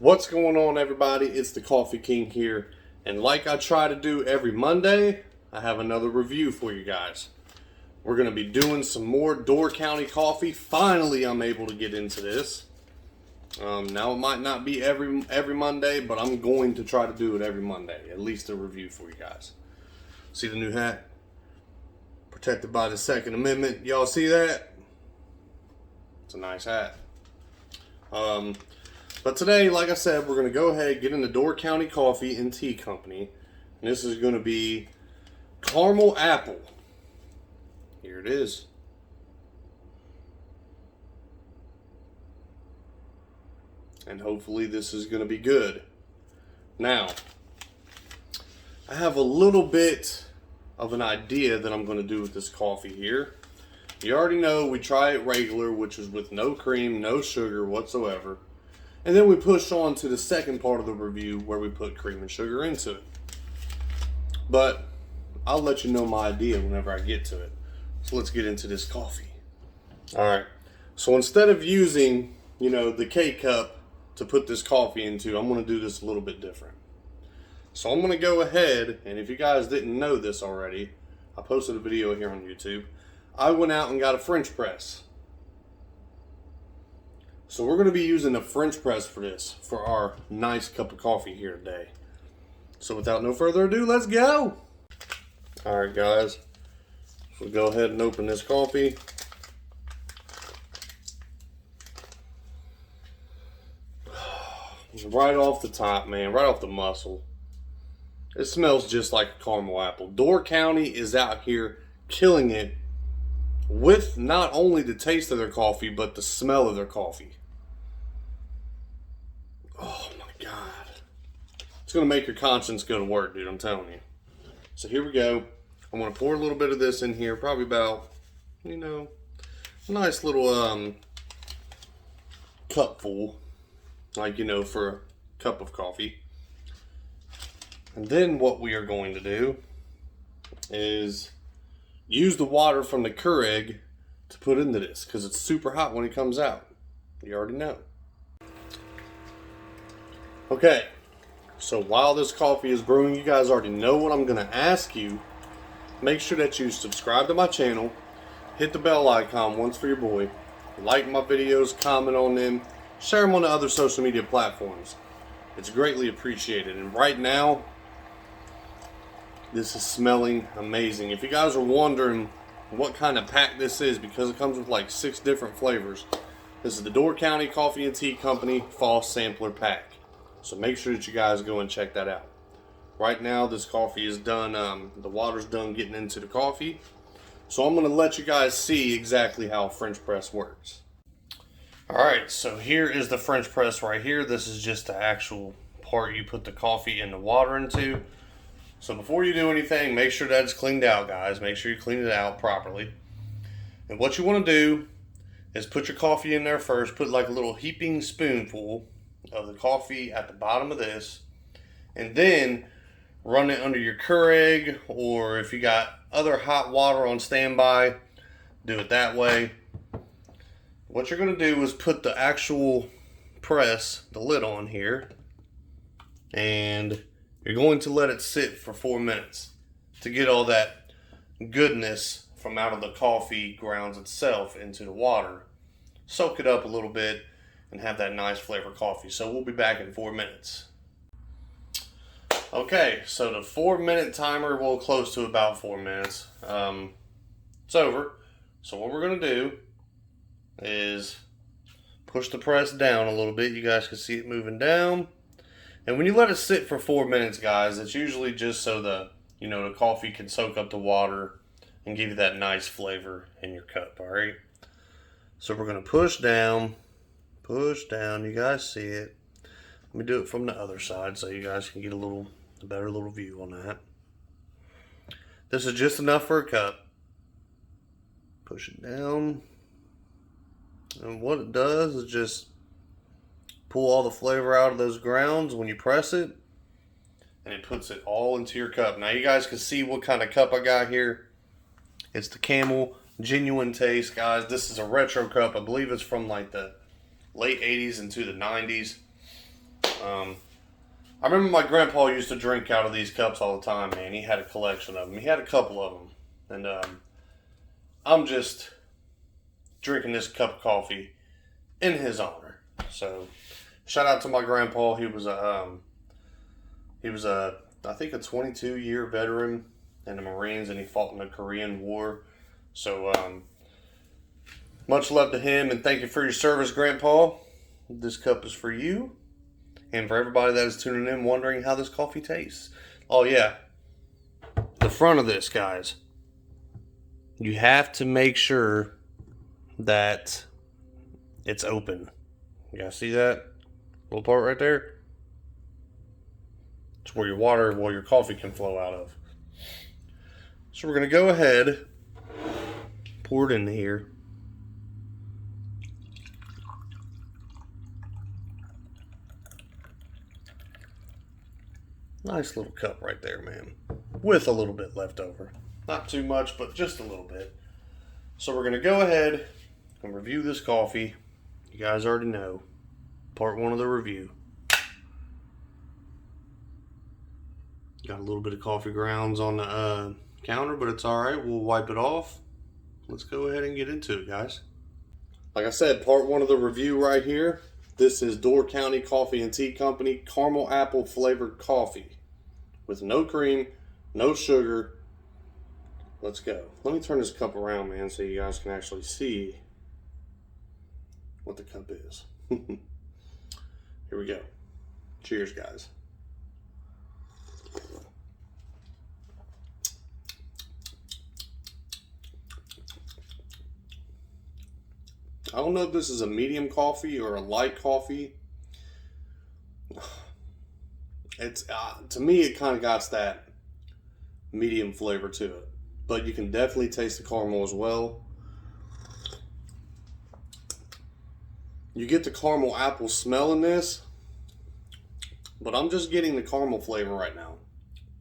What's going on, everybody? It's the Coffee King here, and like I try to do every Monday, I have another review for you guys. We're going to be doing some more Door County coffee. Finally, I'm able to get into this. Now, it might not be every Monday, but I'm going to try to do it every Monday, at least a review for you guys. See the new hat? Protected by the Second Amendment. Y'all see that? It's a nice hat. But today, like I said, we're going to go ahead and get into Door County Coffee and Tea Company. And this is going to be Caramel Apple. Here it is. And hopefully this is going to be good. Now, I have a little bit of an idea that I'm going to do with this coffee here. You already know we try it regular, which is with no cream, no sugar whatsoever. And then we push on to the second part of the review where we put cream and sugar into it. But I'll let you know my idea whenever I get to it. So let's get into this coffee. Alright, so instead of using, the K-cup to put this coffee into, I'm going to do this a little bit different. So I'm going to go ahead, and if you guys didn't know this already, I posted a video here on YouTube. I went out and got a French press. So we're going to be using a French press for this, for our nice cup of coffee here today. So without no further ado, let's go! Alright guys, so go ahead and open this coffee. Right off the top, man, right off the muscle. It smells just like a caramel apple. Door County is out here killing it with not only the taste of their coffee, but the smell of their coffee. Oh my God. It's going to make your conscience go to work, dude, I'm telling you. So here we go. I'm going to pour a little bit of this in here, probably about, a nice little cup full. Like, for a cup of coffee. And then what we are going to do is use the water from the Keurig to put into this, because it's super hot when it comes out. You already know. Okay, so while this coffee is brewing, you guys already know what I'm going to ask you. Make sure that you subscribe to my channel, hit the bell icon once for your boy, like my videos, comment on them, share them on the other social media platforms. It's greatly appreciated. And right now, this is smelling amazing. If you guys are wondering what kind of pack this is, because it comes with like 6 different flavors, this is the Door County Coffee and Tea Company Fall Sampler Pack. So make sure that you guys go and check that out. Right now, this coffee is done, the water's done getting into the coffee. So I'm going to let you guys see exactly how a French press works. Alright, so here is the French press right here. This is just the actual part you put the coffee and the water into. So before you do anything, make sure that it's cleaned out, guys. Make sure you clean it out properly. And what you want to do is put your coffee in there first. Put like a little heaping spoonful of the coffee at the bottom of this. And then run it under your Keurig, or if you got other hot water on standby, do it that way. What you're going to do is put the actual press, the lid on here, and you're going to let it sit for 4 minutes to get all that goodness from out of the coffee grounds itself into the water. Soak it up a little bit and have that nice flavor coffee. So we'll be back in 4 minutes. Okay, so the 4-minute timer will close to about 4 minutes. It's over. So what we're going to do is push the press down a little bit. You guys can see it moving down. And when you let it sit for 4 minutes, guys, it's usually just so the coffee can soak up the water and give you that nice flavor in your cup. All right. So we're going to push down. You guys see it. Let me do it from the other side so you guys can get a better little view on that. This is just enough for a cup. Push it down. And what it does is just pull all the flavor out of those grounds when you press it. And it puts it all into your cup. Now you guys can see what kind of cup I got here. It's the Camel Genuine Taste, guys. This is a retro cup. I believe it's from like the late 80s into the 90s. I remember my grandpa used to drink out of these cups all the time, man. He had a collection of them. He had a couple of them. And I'm just drinking this cup of coffee in his honor. So, shout out to my grandpa. He was I think a 22-year veteran in the Marines, and he fought in the Korean War. So, much love to him, and thank you for your service, Grandpa. This cup is for you. And for everybody that is tuning in wondering how this coffee tastes. Oh yeah, the front of this, guys. You have to make sure that it's open. You guys see that little part right there? It's where your coffee can flow out of. So we're going to go ahead, pour it in here. Nice little cup right there, man. With a little bit left over. Not too much, but just a little bit. So we're going to go ahead and review this coffee. You guys already know. Part 1 of the review. Got a little bit of coffee grounds on the counter, but it's alright. We'll wipe it off. Let's go ahead and get into it, guys. Like I said, part 1 of the review right here. This is Door County Coffee and Tea Company caramel apple flavored coffee with no cream, no sugar. Let's go. Let me turn this cup around, man, so you guys can actually see what the cup is. Here we go. Cheers, guys. I don't know if this is a medium coffee or a light coffee. It's to me, it kind of got that medium flavor to it, but you can definitely taste the caramel as well. You get the caramel apple smell in this, but I'm just getting the caramel flavor right now.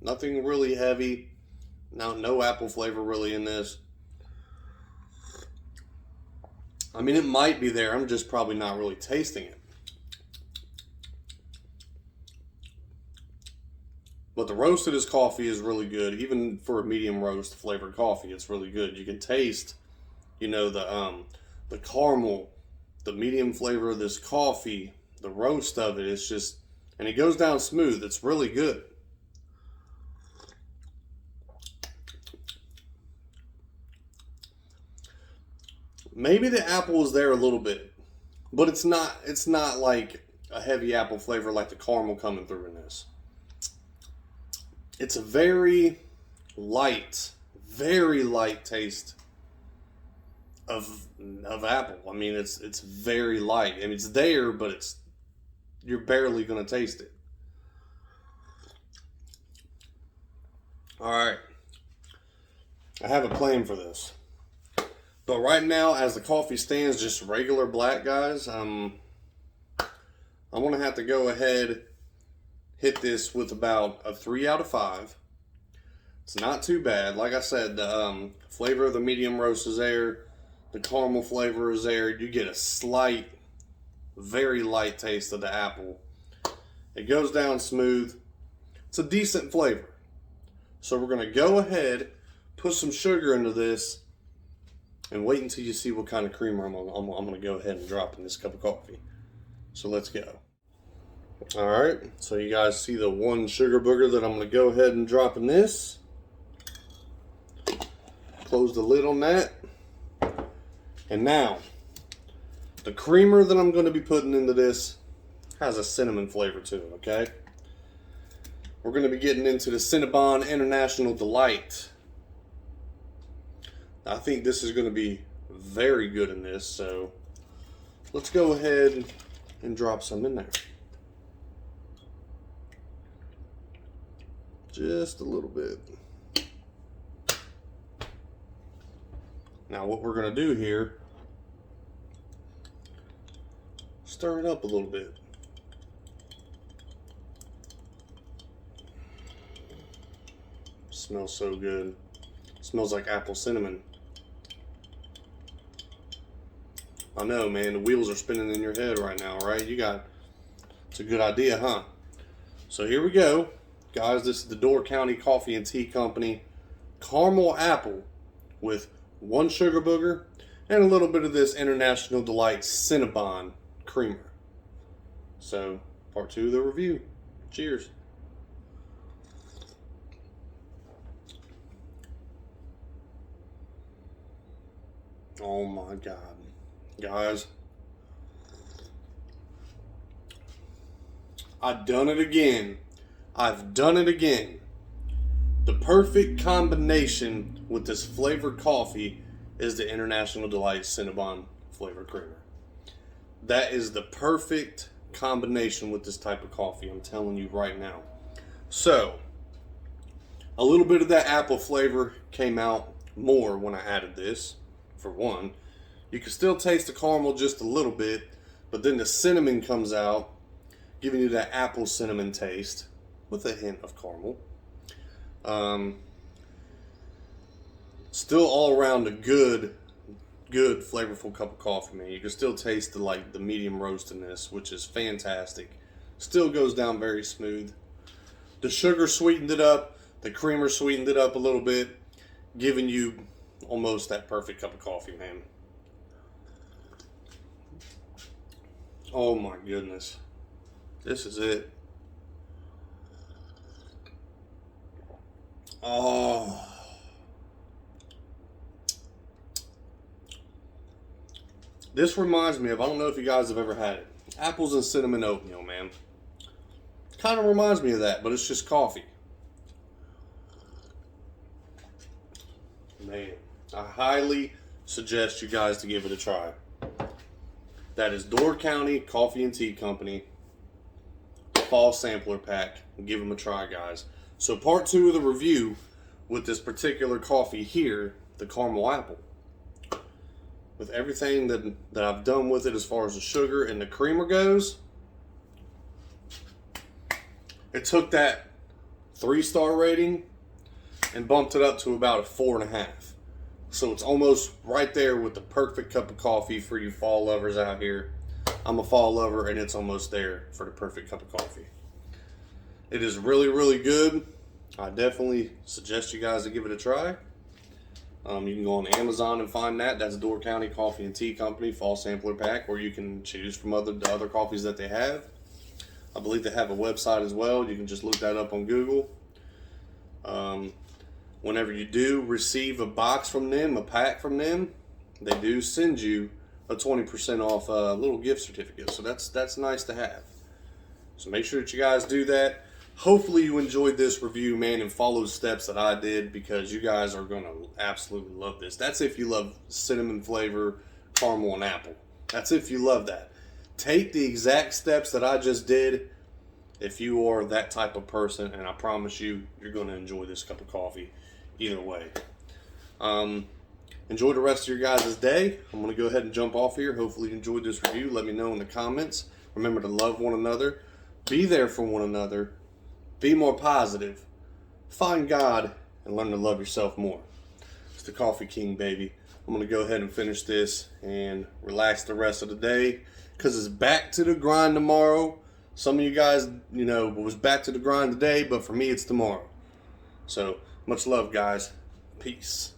Nothing really heavy. No apple flavor really in this. I mean, it might be there. I'm just probably not really tasting it. But the roast of this coffee is really good. Even for a medium roast flavored coffee, it's really good. You can taste, you know, the caramel, the medium flavor of this coffee, the roast of it. It's just, and it goes down smooth. It's really good. Maybe the apple is there a little bit, but it's not like a heavy apple flavor like the caramel coming through in this. It's a very light taste of apple. I mean, it's very light. I mean, it's there, but you're barely going to taste it. All right. I have a plan for this. But right now, as the coffee stands, just regular black, guys, I'm going to have to go ahead, hit this with about a 3 out of 5. It's not too bad. Like I said, the flavor of the medium roast is there. The caramel flavor is there. You get a slight, very light taste of the apple. It goes down smooth. It's a decent flavor. So we're going to go ahead, put some sugar into this, and wait until you see what kind of creamer I'm going to go ahead and drop in this cup of coffee. So let's go. Alright, so you guys see the 1 sugar booger that I'm going to go ahead and drop in this. Close the lid on that. And now, the creamer that I'm going to be putting into this has a cinnamon flavor to it, okay? We're going to be getting into the Cinnabon International Delight. I think this is going to be very good in this, so let's go ahead and drop some in there. Just a little bit. Now what we're going to do here, stir it up a little bit. Smells so good. Smells like apple cinnamon. I know, man, the wheels are spinning in your head right now, right? You got It's a good idea, huh? So here we go. Guys, this is the Door County Coffee and Tea Company Caramel Apple with 1 sugar booger and a little bit of this International Delight Cinnabon creamer. So, part 2 of the review. Cheers. Oh my God. Guys, I've done it again. I've done it again. The perfect combination with this flavored coffee is the International Delight Cinnabon flavor creamer. That is the perfect combination with this type of coffee, I'm telling you right now. So, a little bit of that apple flavor came out more when I added this, for one. You can still taste the caramel just a little bit, but then the cinnamon comes out, giving you that apple cinnamon taste with a hint of caramel. Still all around a good flavorful cup of coffee, man. You can still taste the medium roast in this, which is fantastic. Still goes down very smooth. The sugar sweetened it up, the creamer sweetened it up a little bit, giving you almost that perfect cup of coffee, man. Oh my goodness. This is it. Oh. This reminds me of, I don't know if you guys have ever had it, apples and cinnamon oatmeal, man. Kind of reminds me of that, but it's just coffee. Man, I highly suggest you guys to give it a try. That is Door County Coffee and Tea Company Fall Sampler Pack. Give them a try, guys. So part 2 of the review with this particular coffee here, the caramel apple. With everything that I've done with it as far as the sugar and the creamer goes, it took that 3-star rating and bumped it up to about a 4.5. So it's almost right there with the perfect cup of coffee for you fall lovers out here. I'm a fall lover, and it's almost there for the perfect cup of coffee. It is really, really good. I definitely suggest you guys to give it a try. You can go on Amazon and find that. That's Door County Coffee and Tea Company Fall Sampler Pack, or you can choose from the other coffees that they have. I believe they have a website as well. You can just look that up on Google. Whenever you do receive a box from them, a pack from them, they do send you a 20% off little gift certificate. So that's nice to have. So make sure that you guys do that. Hopefully you enjoyed this review, man, and follow the steps that I did, because you guys are going to absolutely love this. That's if you love cinnamon flavor, caramel, and apple. That's if you love that. Take the exact steps that I just did if you are that type of person, and I promise you, you're going to enjoy this cup of coffee either way. Enjoy the rest of your guys' day. I'm going to go ahead and jump off here. Hopefully you enjoyed this review. Let me know in the comments. Remember to love one another. Be there for one another. Be more positive. Find God and learn to love yourself more. It's the Coffee King, baby. I'm going to go ahead and finish this and relax the rest of the day, because it's back to the grind tomorrow. Some of you guys, was back to the grind today, but for me, it's tomorrow. So, much love, guys. Peace.